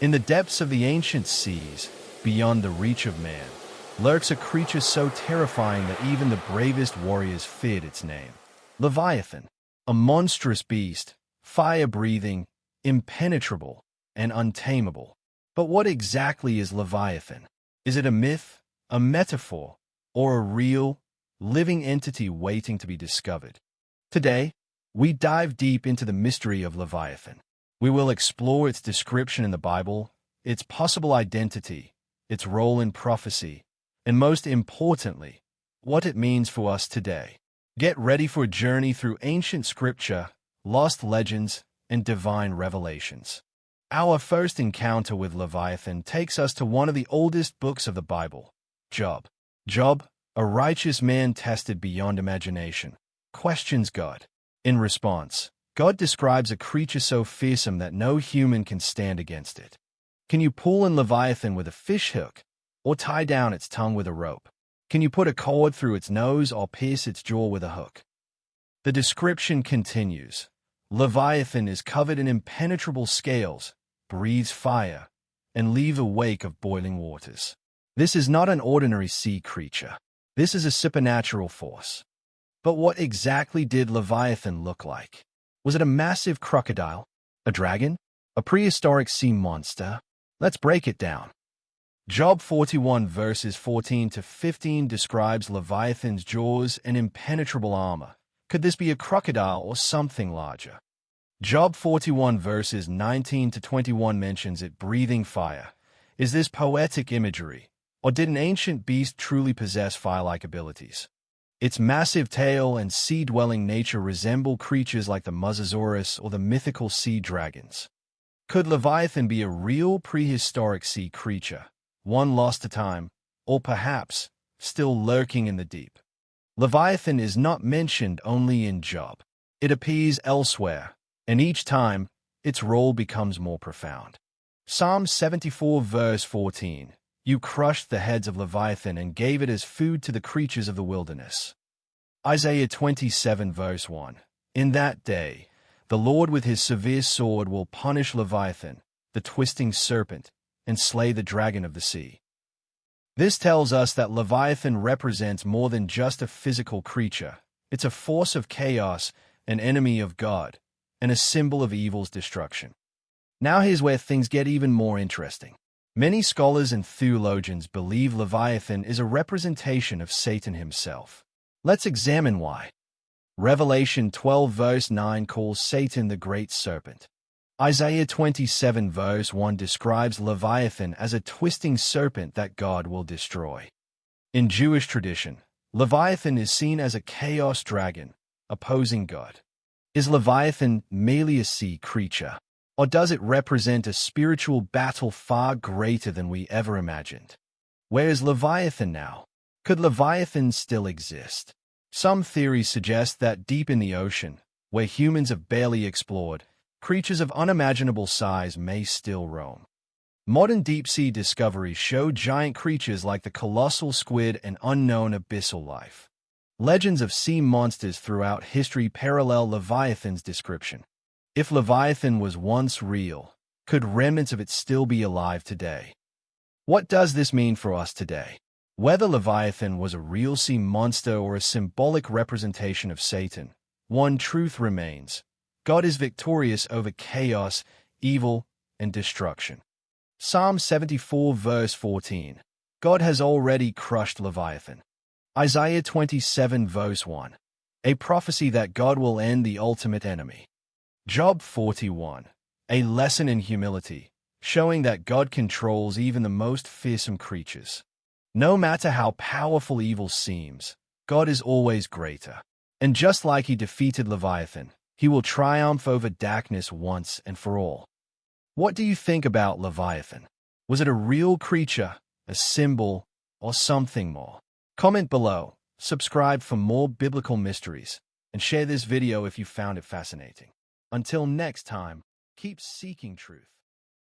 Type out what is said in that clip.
In the depths of the ancient seas, beyond the reach of man, lurks a creature so terrifying that even the bravest warriors feared its name. Leviathan, a monstrous beast, fire-breathing, impenetrable, and untamable. But what exactly is Leviathan? Is it a myth, a metaphor, or a real, living entity waiting to be discovered? Today, we dive deep into the mystery of Leviathan. We will explore its description in the Bible, its possible identity, its role in prophecy, and most importantly, what it means for us today. Get ready for a journey through ancient scripture, lost legends, and divine revelations. Our first encounter with Leviathan takes us to one of the oldest books of the Bible, Job. Job, a righteous man tested beyond imagination, questions God. In response, God describes a creature so fearsome that no human can stand against it. Can you pull in Leviathan with a fish hook, or tie down its tongue with a rope? Can you put a cord through its nose or pierce its jaw with a hook? The description continues. Leviathan is covered in impenetrable scales, breathes fire, and leaves a wake of boiling waters. This is not an ordinary sea creature. This is a supernatural force. But what exactly did Leviathan look like? Was it a massive crocodile? A dragon? A prehistoric sea monster? Let's break it down. Job 41 verses 14 to 15 describes Leviathan's jaws and impenetrable armor. Could this be a crocodile or something larger? Job 41 verses 19 to 21 mentions it breathing fire. Is this poetic imagery, or did an ancient beast truly possess fire-like abilities? Its massive tail and sea-dwelling nature resemble creatures like the Mosasaurus or the mythical sea dragons. Could Leviathan be a real prehistoric sea creature, one lost to time, or perhaps still lurking in the deep? Leviathan is not mentioned only in Job. It appears elsewhere, and each time, its role becomes more profound. Psalm 74 verse 14, You crushed the heads of Leviathan and gave it as food to the creatures of the wilderness. Isaiah 27 verse 1, In that day, the Lord with his severe sword will punish Leviathan, the twisting serpent, and slay the dragon of the sea. This tells us that Leviathan represents more than just a physical creature. It's a force of chaos, an enemy of God, and a symbol of evil's destruction. Now here's where things get even more interesting. Many scholars and theologians believe Leviathan is a representation of Satan himself. Let's examine why. Revelation 12 verse 9 calls Satan the great serpent. Isaiah 27 verse 1 describes Leviathan as a twisting serpent that God will destroy. In Jewish tradition, Leviathan is seen as a chaos dragon, opposing God. Is Leviathan merely a sea creature, or does it represent a spiritual battle far greater than we ever imagined? Where is Leviathan now? Could Leviathan still exist? Some theories suggest that deep in the ocean, where humans have barely explored, creatures of unimaginable size may still roam. Modern deep-sea discoveries show giant creatures like the colossal squid and unknown abyssal life. Legends of sea monsters throughout history parallel Leviathan's description. If Leviathan was once real, could remnants of it still be alive today? What does this mean for us today? Whether Leviathan was a real sea monster or a symbolic representation of Satan, one truth remains. God is victorious over chaos, evil, and destruction. Psalm 74 verse 14. God has already crushed Leviathan. Isaiah 27 verse 1. A prophecy that God will end the ultimate enemy. Job 41. A lesson in humility, showing that God controls even the most fearsome creatures. No matter how powerful evil seems, God is always greater. And just like he defeated Leviathan, he will triumph over darkness once and for all. What do you think about Leviathan? Was it a real creature, a symbol, or something more? Comment below, subscribe for more biblical mysteries, and share this video if you found it fascinating. Until next time, keep seeking truth.